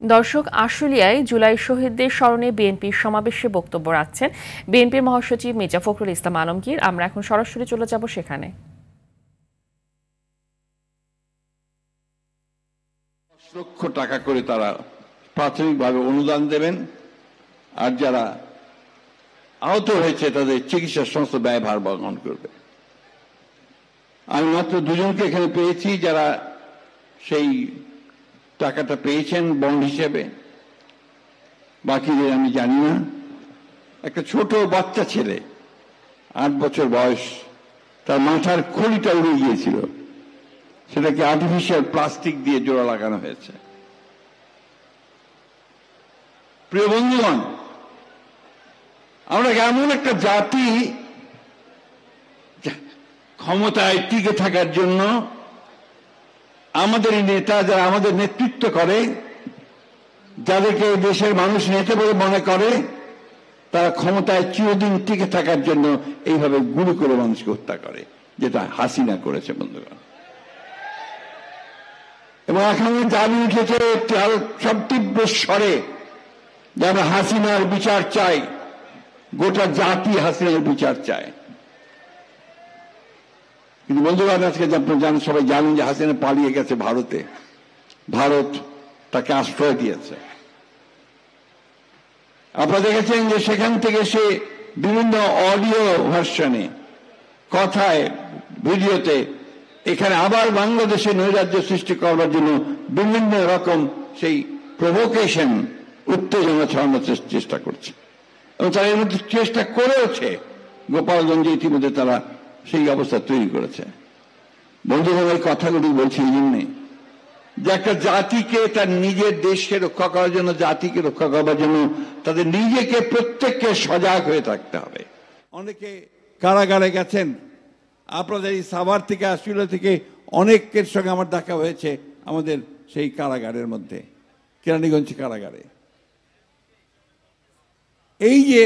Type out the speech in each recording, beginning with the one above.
দর্শক, আশুলিয়ায় জুলাই শহীদদের স্মরণে বিএনপির সমাবেশে বক্তব্য রাখছেন বিএনপির মহাসচিব মির্জা ফখরুল ইসলাম আলমগীর। আমরা এখন সরাসরি চলে যাব সেখানে। 10 লক্ষ টাকা করে তারা প্রাথমিকভাবে অনুদান দেবেন, আর যারা আহত হয়েছে তাদের চিকিৎসার সমস্ত ব্যয়ভার বহন করবে। আমি মাত্র দুজনকে এখানে পেয়েছি যারা সেই টাকাটা পেয়েছেন বন্ড হিসেবে, বাকিদের আমি জানি না। একটা ছোট বাচ্চা ছেলে, 8 বছর বয়স, তার মাথার খুলিটা উড়ে গিয়েছিল, সেটাকে আর্টিফিশিয়াল প্লাস্টিক দিয়ে জোড়া লাগানো হয়েছে। প্রিয় বন্ধুগণ, আমরা এমন একটা জাতি ক্ষমতায় টিকে থাকার জন্য আমাদের নেতা যারা আমাদের নেতৃত্ব করে, যাদেরকে দেশের মানুষ নেতা বলে মনে করে, তারা ক্ষমতায় চিরদিন টিকে থাকার জন্য এইভাবে গুলি করে মানুষকে হত্যা করে, যেটা হাসিনা করেছে বন্ধুগণ। এবং এখন দাবি উঠেছে সব তীব্র স্বরে যে আমরা হাসিনার বিচার চাই, গোটা জাতি হাসিনার বিচার চায়। কিন্তু বন্ধুগণ, আজকে আপনারা সবাই জানেন যে হাসিনা পালিয়ে গেছে ভারতে। ভারত তাকে আশ্রয় দিয়েছে। আপনারা দেখেছেন যে সেখান থেকে সে বিভিন্ন অডিও ভার্সনে, কথায়, ভিডিওতে এখানে আবার বাংলাদেশে নৈরাজ্য সৃষ্টি করবার জন্য বিভিন্ন রকম সেই প্রভোকেশন, উত্তেজনা ছড়ানোর চেষ্টা করছে। এবং তারা এর মধ্যে চেষ্টা করেওছে। গোপালগঞ্জে ইতিমধ্যে তারা সেই অবস্থা তৈরি করেছে। বন্ধুগণ, এই কথাগুলি বলছি এই জন্যে যে একটা জাতিকে তার নিজের দেশকে রক্ষা করার জন্য, জাতিকে রক্ষা করবার জন্য তাদের নিজেকে প্রত্যেককে সজাগ হয়ে থাকতে হবে। অনেকে কারাগারে গেছেন। আপনাদের এই সাভার থেকে, আশুলিয়া থেকে অনেকের সঙ্গে আমার দেখা হয়েছে আমাদের সেই কারাগারের মধ্যে, কেরানীগঞ্জ কারাগারে। এই যে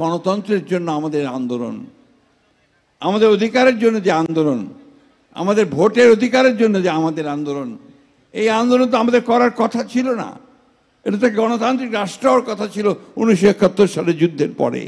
গণতন্ত্রের জন্য আমাদের আন্দোলন, আমাদের অধিকারের জন্য যে আন্দোলন, আমাদের ভোটের অধিকারের জন্য যে আমাদের আন্দোলন, এই আন্দোলন তো আমাদের করার কথা ছিল না। এটা তো গণতান্ত্রিক রাষ্ট্র হওয়ার কথা ছিল 1971 সালের যুদ্ধের পরে।